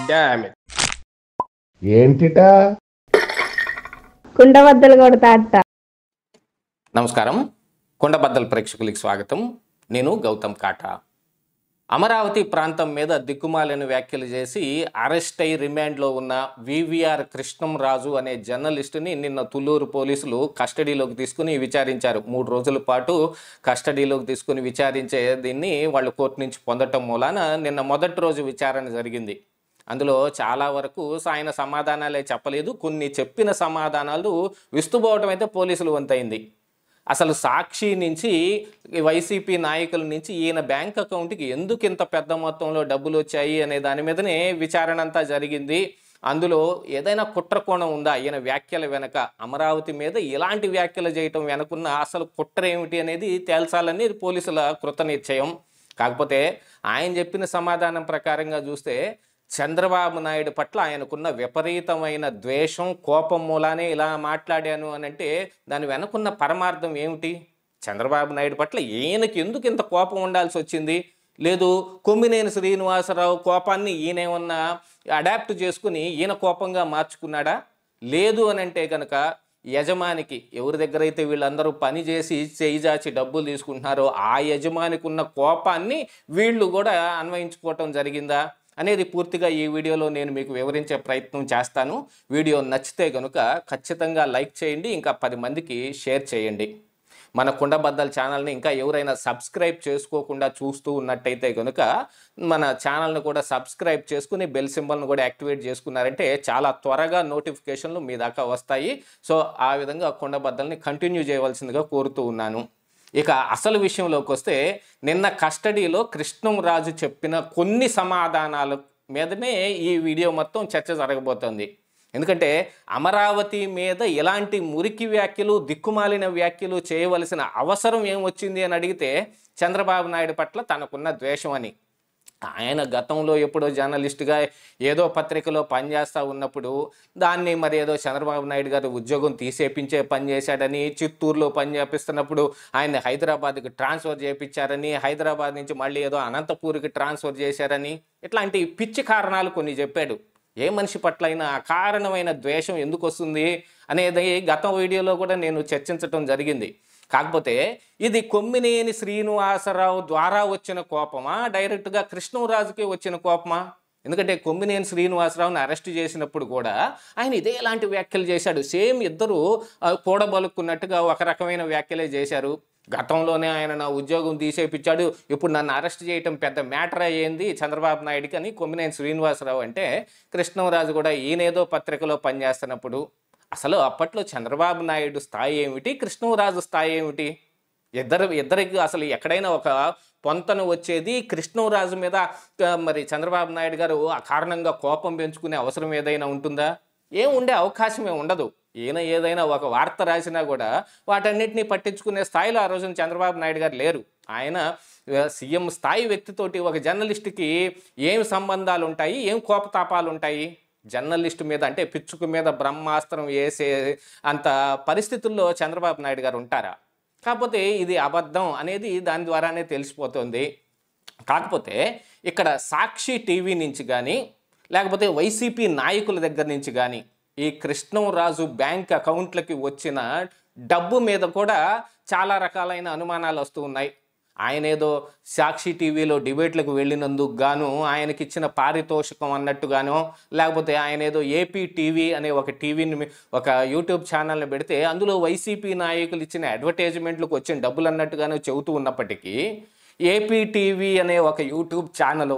Damn it. ఏంటిటా కుండబద్దలు కొడతా అత్త. నమస్కారం, కొండబద్దల ప్రేక్షకులకి స్వాగతం. నేను గౌతమ్ కాటా. అమరావతి ప్రాంతం మీద దిక్కుమాలిన వ్యాఖ్యలు చేసి అరెస్ట్ అయి రిమాండ్లో ఉన్న వివిఆర్ కృష్ణంరాజు అనే జర్నలిస్టుని నిన్న తుళ్ళూరు పోలీసులు కస్టడీలోకి తీసుకుని విచారించారు. 3 రోజుల పాటు కస్టడీలోకి తీసుకుని విచారించే దీన్ని వాళ్ళు కోర్టు నుంచి పొందటం మూలాన నిన్న మొదటి రోజు విచారణ జరిగింది. అందులో చాలా వరకు ఆయన సమాధానాలే చెప్పలేదు. కొన్ని చెప్పిన సమాధానాలు విస్తుపోవటం అయితే పోలీసులు వంతైంది. అసలు సాక్షి నుంచి, వైసీపీ నాయకుల నుంచి ఈయన బ్యాంక్ అకౌంట్కి ఎందుకు ఇంత పెద్ద మొత్తంలో డబ్బులు వచ్చాయి అనే దాని మీదనే విచారణ అంతా జరిగింది. అందులో ఏదైనా కుట్రకోణం ఉందా ఈయన వ్యాఖ్యల వెనక? అమరావతి మీద ఇలాంటి వ్యాఖ్యలు చేయటం వెనుకున్న అసలు కుట్ర ఏమిటి అనేది తేల్చాలని పోలీసుల కృతనిశ్చయం. కాకపోతే ఆయన చెప్పిన సమాధానం ప్రకారంగా చూస్తే చంద్రబాబు నాయుడు పట్ల ఆయనకున్న విపరీతమైన ద్వేషం, కోపం మూలానే ఇలా మాట్లాడాను అని అంటే దాని వెనుకున్న పరమార్థం ఏమిటి? చంద్రబాబు నాయుడు పట్ల ఈయనకి ఎందుకు ఇంత కోపం ఉండాల్సి వచ్చింది? లేదు కొమ్మినేని శ్రీనివాసరావు కోపాన్ని ఈయనేమన్నా అడాప్ట్ చేసుకుని ఈయన కోపంగా మార్చుకున్నాడా? లేదు అని అంటే కనుక యజమానికి, ఎవరి దగ్గర అయితే వీళ్ళందరూ పని చేసి చేయిజాచి డబ్బులు తీసుకుంటున్నారో ఆ యజమానికి ఉన్న కోపాన్ని వీళ్ళు కూడా అన్వయించుకోవటం జరిగిందా అనేది పూర్తిగా ఈ వీడియోలో నేను మీకు వివరించే ప్రయత్నం చేస్తాను. వీడియో నచ్చితే కనుక ఖచ్చితంగా లైక్ చేయండి, ఇంకా 10 మందికి షేర్ చేయండి. మన కుండబద్దల ఛానల్ని ఇంకా ఎవరైనా సబ్స్క్రైబ్ చేసుకోకుండా చూస్తూ ఉన్నట్టయితే కనుక మన ఛానల్ని కూడా సబ్స్క్రైబ్ చేసుకుని బెల్ సింబల్ను కూడా యాక్టివేట్ చేసుకున్నారంటే చాలా త్వరగా నోటిఫికేషన్లు మీ దాకా వస్తాయి. సో ఆ విధంగా కుండబద్దల్ని కంటిన్యూ చేయవలసిందిగా కోరుతూ ఉన్నాను. ఇక అసలు విషయంలోకి వస్తే నిన్న కస్టడీలో కృష్ణంరాజు చెప్పిన కొన్ని సమాధానాల మీదనే ఈ వీడియో మొత్తం చర్చ జరగబోతోంది. ఎందుకంటే అమరావతి మీద ఇలాంటి మురికి వ్యాఖ్యలు, దిక్కుమాలిన వ్యాఖ్యలు చేయవలసిన అవసరం ఏమొచ్చింది అని అడిగితే చంద్రబాబు నాయుడు పట్ల తనకున్న ద్వేషం అని. ఆయన గతంలో ఎప్పుడో జర్నలిస్టుగా ఏదో పత్రికలో పనిచేస్తూ ఉన్నప్పుడు దాన్ని మరి ఏదో చంద్రబాబు నాయుడు గారు ఉద్యోగం తీసేపించే పని చేశాడని, చిత్తూరులో పని చేపిస్తున్నప్పుడు ఆయన్ని హైదరాబాద్కి ట్రాన్స్ఫర్ చేయించారని, హైదరాబాద్ నుంచి మళ్ళీ ఏదో అనంతపూర్కి ట్రాన్స్ఫర్ చేశారని, ఇట్లాంటి పిచ్చి కారణాలు కొన్ని చెప్పాడు. ఏ మనిషి పట్ల అయినా అకారణమైన ద్వేషం ఎందుకు వస్తుంది అనేది గత వీడియోలో కూడా నేను చర్చించటం జరిగింది. కాకపోతే ఇది కొమ్మినేని శ్రీనివాసరావు ద్వారా వచ్చిన కోపమా, డైరెక్ట్గా కృష్ణంరాజుకి వచ్చిన కోపమా? ఎందుకంటే కొమ్మినేని శ్రీనివాసరావుని అరెస్ట్ చేసినప్పుడు కూడా ఆయన ఇదే ఇలాంటి వ్యాఖ్యలు చేశాడు. సేమ్ ఇద్దరు కూడబలుక్కున్నట్టుగా ఒక రకమైన వ్యాఖ్యలే చేశారు. గతంలోనే ఆయన నా ఉద్యోగం తీసేపించాడు, ఇప్పుడు నన్ను అరెస్ట్ చేయటం పెద్ద మ్యాటర్ అయ్యింది చంద్రబాబు నాయుడుకి అని కొమ్మినేని శ్రీనివాసరావు అంటే, కృష్ణంరాజు కూడా ఈయనేదో పత్రికలో పనిచేస్తున్నప్పుడు అసలు అప్పట్లో చంద్రబాబు నాయుడు స్థాయి ఏమిటి, కృష్ణంరాజు స్థాయి ఏమిటి? ఇద్దరికి అసలు ఎక్కడైనా ఒక పొంతన వచ్చేది? కృష్ణంరాజు మీద మరి చంద్రబాబు నాయుడు గారు ఆ కారణంగా కోపం పెంచుకునే అవసరం ఏదైనా ఉంటుందా? ఏం ఉండే అవకాశమే ఉండదు. ఈయన ఏదైనా ఒక వార్త రాసినా కూడా వాటన్నిటినీ పట్టించుకునే స్థాయిలో ఆ రోజున చంద్రబాబు నాయుడు గారు లేరు. ఆయన సీఎం స్థాయి వ్యక్తితోటి ఒక జర్నలిస్టుకి ఏం సంబంధాలు ఉంటాయి, ఏం కోపతాపాలు ఉంటాయి? జర్నలిస్టు మీద అంటే పిచ్చుకు మీద బ్రహ్మాస్త్రం వేసే అంత పరిస్థితుల్లో చంద్రబాబు నాయుడు గారు ఉంటారా? కాకపోతే ఇది అబద్ధం అనేది దాని ద్వారానే తెలిసిపోతుంది. కాకపోతే ఇక్కడ సాక్షి టీవీ నుంచి కానీ లేకపోతే వైసీపీ నాయకుల దగ్గర నుంచి కానీ ఈ కృష్ణంరాజు బ్యాంక్ అకౌంట్లకి వచ్చిన డబ్బు మీద కూడా చాలా రకాలైన అనుమానాలు వస్తూ ఉన్నాయి. ఆయన ఏదో సాక్షి టీవీలో డిబేట్లకు వెళ్ళినందుకు గాను ఆయనకి ఇచ్చిన పారితోషికం అన్నట్టుగానో, లేకపోతే ఆయన ఏదో ఏపీ టీవీ అనే ఒక టీవీని, ఒక యూట్యూబ్ ఛానల్ని పెడితే అందులో వైసీపీ నాయకులు ఇచ్చిన అడ్వర్టైజ్మెంట్లకు వచ్చిన డబ్బులు అన్నట్టుగానో చెబుతూ ఉన్నప్పటికీ ఏపీ టీవీ అనే ఒక యూట్యూబ్ ఛానల్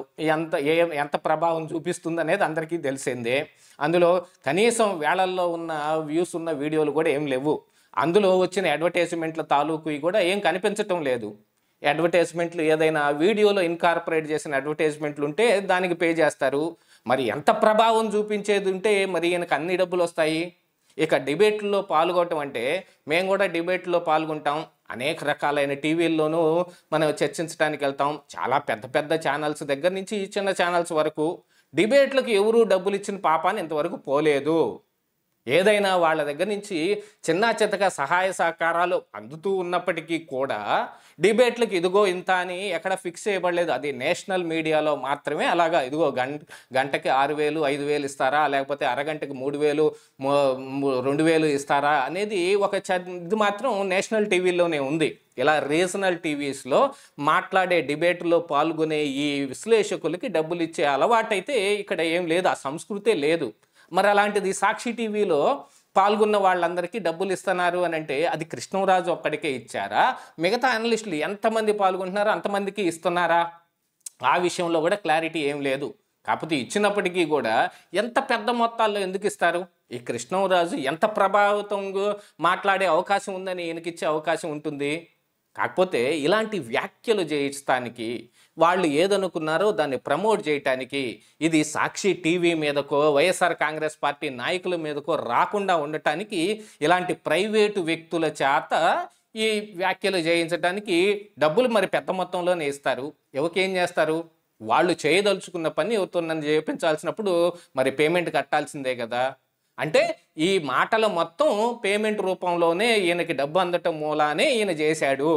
ఎంత ప్రభావం చూపిస్తుంది అనేది అందరికీ తెలిసిందే. అందులో కనీసం వేళల్లో ఉన్న వ్యూస్ ఉన్న వీడియోలు కూడా ఏం లేవు. అందులో వచ్చిన అడ్వర్టైజ్మెంట్ల తాలూకు కూడా ఏం కనిపించటం లేదు. అడ్వర్టైజ్మెంట్లు ఏదైనా వీడియోలో ఇన్కార్పొరేట్ చేసిన అడ్వర్టైజ్మెంట్లు ఉంటే దానికి పే చేస్తారు. మరి ఎంత ప్రభావం చూపించేది ఉంటే మరి ఈయనకు అన్ని డబ్బులు వస్తాయి? ఇక డిబేట్లో పాల్గొనటం అంటే మేము కూడా డిబేట్లో పాల్గొంటాం, అనేక రకాలైన టీవీల్లోనూ మనం చర్చించడానికి వెళ్తాం. చాలా పెద్ద పెద్ద ఛానల్స్ దగ్గర నుంచి చిన్న ఛానల్స్ వరకు డిబేట్లకు ఎవరు డబ్బులు ఇచ్చిన పాపాన్ని ఇంతవరకు పోలేదు. ఏదైనా వాళ్ళ దగ్గర నుంచి చిన్న చితక సహాయ సహకారాలు అందుతూ ఉన్నప్పటికీ కూడా డిబేట్లకు ఇదిగో ఇంత అని ఎక్కడ ఫిక్స్ చేయబడలేదు. అది నేషనల్ మీడియాలో మాత్రమే అలాగా ఇదిగో గంటకి 6,000 5,000 ఇస్తారా, లేకపోతే అరగంటకి 3,000 2,000 ఇస్తారా అనేది ఇది మాత్రం నేషనల్ టీవీలోనే ఉంది. ఇలా రీజనల్ టీవీస్లో మాట్లాడే డిబేట్లో పాల్గొనే ఈ విశ్లేషకులకి డబ్బులు ఇచ్చే అలవాటైతే ఇక్కడ ఏం లేదు, ఆ సంస్కృతే లేదు. మరి అలాంటిది సాక్షి టీవీలో పాల్గొన్న వాళ్ళందరికీ డబ్బులు ఇస్తున్నారు అని అంటే అది కృష్ణంరాజు ఒక్కడికే ఇచ్చారా, మిగతా అనలిస్టులు ఎంతమంది పాల్గొంటున్నారో అంతమందికి ఇస్తున్నారా? ఆ విషయంలో కూడా క్లారిటీ ఏం లేదు. కాకపోతే ఇచ్చినప్పటికీ కూడా ఎంత పెద్ద మొత్తాల్లో ఎందుకు ఇస్తారు? ఈ కృష్ణంరాజు ఎంత ప్రభావితంగా మాట్లాడే అవకాశం ఉందని ఈయనకిచ్చే అవకాశం ఉంటుంది? కాకపోతే ఇలాంటి వ్యాఖ్యలు చేయించడానికి వాళ్ళు ఏదనుకున్నారో దాన్ని ప్రమోట్ చేయటానికి ఇది సాక్షి టీవీ మీదకో వైఎస్ఆర్ కాంగ్రెస్ పార్టీ నాయకుల మీదకో రాకుండా ఉండటానికి ఇలాంటి ప్రైవేటు వ్యక్తుల చేత ఈ వ్యాఖ్యలు చేయించడానికి డబ్బులు మరి పెద్ద మొత్తంలోనే ఇస్తారు. ఎవరికేం చేస్తారు? వాళ్ళు చేయదలుచుకున్న పని ఎవరితోనని చేయించాల్సినప్పుడు మరి పేమెంట్ కట్టాల్సిందే కదా. అంటే ఈ మాటల మొత్తం పేమెంట్ రూపంలోనే ఈయనకి డబ్బు అందటం మూలానే ఈయన చేశాడు.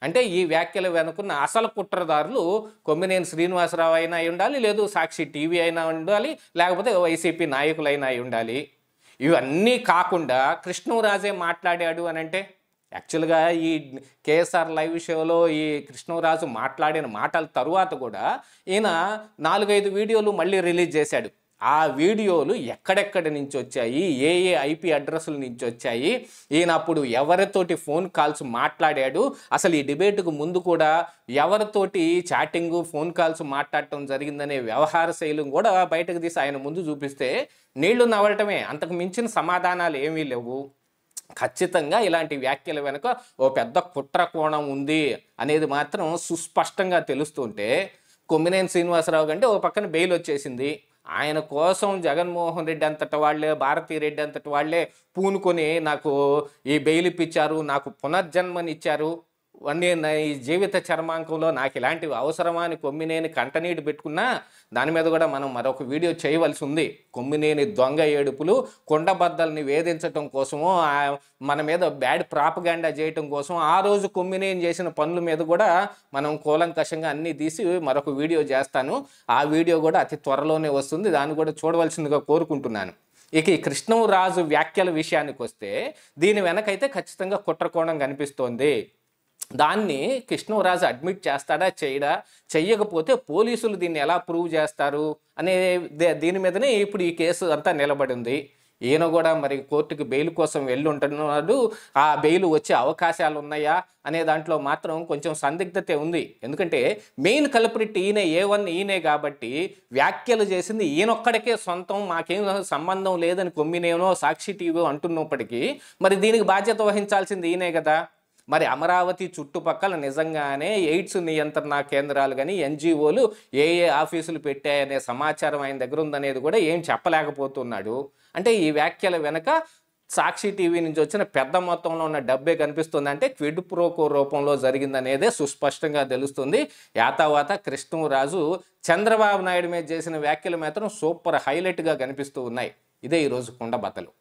అంటే ఈ వ్యాఖ్యలు వెనుకున్న అసలు కుట్రదారులు కొమ్మినేని శ్రీనివాసరావు అయినా అయి ఉండాలి, లేదు సాక్షి టీవీ అయినా ఉండాలి, లేకపోతే వైసీపీ నాయకులైనా అయి ఉండాలి. ఇవన్నీ కాకుండా కృష్ణంరాజే మాట్లాడాడు అని అంటే యాక్చువల్గా ఈ కేఎస్ఆర్ లైవ్ షోలో ఈ కృష్ణంరాజు మాట్లాడిన మాటల తరువాత కూడా ఈయన 4-5 వీడియోలు మళ్ళీ రిలీజ్ చేశాడు. ఆ వీడియోలు ఎక్కడెక్కడి నుంచి వచ్చాయి, ఏ ఐపీ అడ్రస్ల నుంచి వచ్చాయి, ఈయన అప్పుడు ఎవరితోటి ఫోన్ కాల్స్ మాట్లాడాడు, అసలు ఈ డిబేట్కు ముందు కూడా ఎవరితోటి చాటింగు ఫోన్ కాల్స్ మాట్లాడటం జరిగిందనే వ్యవహార శైలిని కూడా బయటకు తీసి ఆయన ముందు చూపిస్తే నీళ్లు నవ్వటమే, అంతకు మించిన సమాధానాలు ఏమీ లేవు. ఖచ్చితంగా ఇలాంటి వ్యాఖ్యల వెనుక ఓ పెద్ద కుట్ర కోణం ఉంది అనేది మాత్రం సుస్పష్టంగా తెలుస్తుంటే కొమ్మినేని శ్రీనివాసరావు కంటే ఓ పక్కన బెయిల్ వచ్చేసింది. ఆయన కోసం జగన్మోహన్ రెడ్డి అంతటి వాళ్ళే, భారతీ రెడ్డి అంతటి వాళ్ళే పూనుకొని నాకు ఈ బెయిల్ ఇప్పించారు, నాకు పునర్జన్మనిచ్చారు, ఈ జీవిత చర్మాంకంలో నాకు ఇలాంటివి అవసరమా అని కొమ్మినేని కంటనీటి పెట్టుకున్నా దాని మీద కూడా మనం మరొక వీడియో చేయవలసి ఉంది. కొమ్మినేని దొంగ ఏడుపులు, కొండబద్దల్ని వేధించటం కోసమో మన మీద బ్యాడ్ ప్రాపగాండా చేయటం కోసం ఆ రోజు కొమ్మినేని చేసిన పనుల మీద కూడా మనం కూలంకషంగా అన్నీ తీసి మరొక వీడియో చేస్తాను. ఆ వీడియో కూడా అతి త్వరలోనే వస్తుంది, దాన్ని కూడా చూడవలసిందిగా కోరుకుంటున్నాను. ఇక ఈ కృష్ణంరాజు వ్యాఖ్యల విషయానికి వస్తే దీని వెనకైతే ఖచ్చితంగా కుట్రకోణం కనిపిస్తోంది. దాన్ని కృష్ణంరాజు అడ్మిట్ చేస్తాడా చేయడా, చెయ్యకపోతే పోలీసులు దీన్ని ఎలా ప్రూవ్ చేస్తారు అనే దీని మీదనే ఇప్పుడు ఈ కేసు అంతా నిలబడి ఉంది. ఈయన కూడా మరి కోర్టుకి బెయిల్ కోసం వెళ్ళి ఉంటున్నాడు. ఆ బెయిల్ వచ్చే అవకాశాలు ఉన్నాయా అనే దాంట్లో మాత్రం కొంచెం సందిగ్ధత ఉంది. ఎందుకంటే మెయిన్ కల్ప్రిట్ ఈయనే కాబట్టి వ్యాఖ్యలు చేసింది ఈయనొక్కడికే సొంతం, మాకేం సంబంధం లేదని కొమ్మినేనో సాక్షి టీవీ అంటున్నప్పటికీ మరి దీనికి బాధ్యత వహించాల్సింది ఈయనే కదా. మరి అమరావతి చుట్టుపక్కల నిజంగానే ఎయిడ్స్ నియంత్రణ కేంద్రాలు కానీ ఎన్జిఓలు ఏ ఆఫీసులు పెట్టాయనే సమాచారం ఆయన దగ్గర ఉందనేది కూడా ఏం చెప్పలేకపోతున్నాడు. అంటే ఈ వ్యాఖ్యల వెనక సాక్షి టీవీ నుంచి వచ్చిన పెద్ద మొత్తంలో ఉన్న డబ్బే కనిపిస్తుంది. అంటే క్విడ్ ప్రోకో రూపంలో జరిగిందనేదే సుస్పష్టంగా తెలుస్తుంది. యాతావాత కృష్ణంరాజు చంద్రబాబు నాయుడు మీద చేసిన వ్యాఖ్యలు మాత్రం సూపర్ హైలైట్గా కనిపిస్తూ ఉన్నాయి. ఇదే ఈరోజు కుండబద్దలు.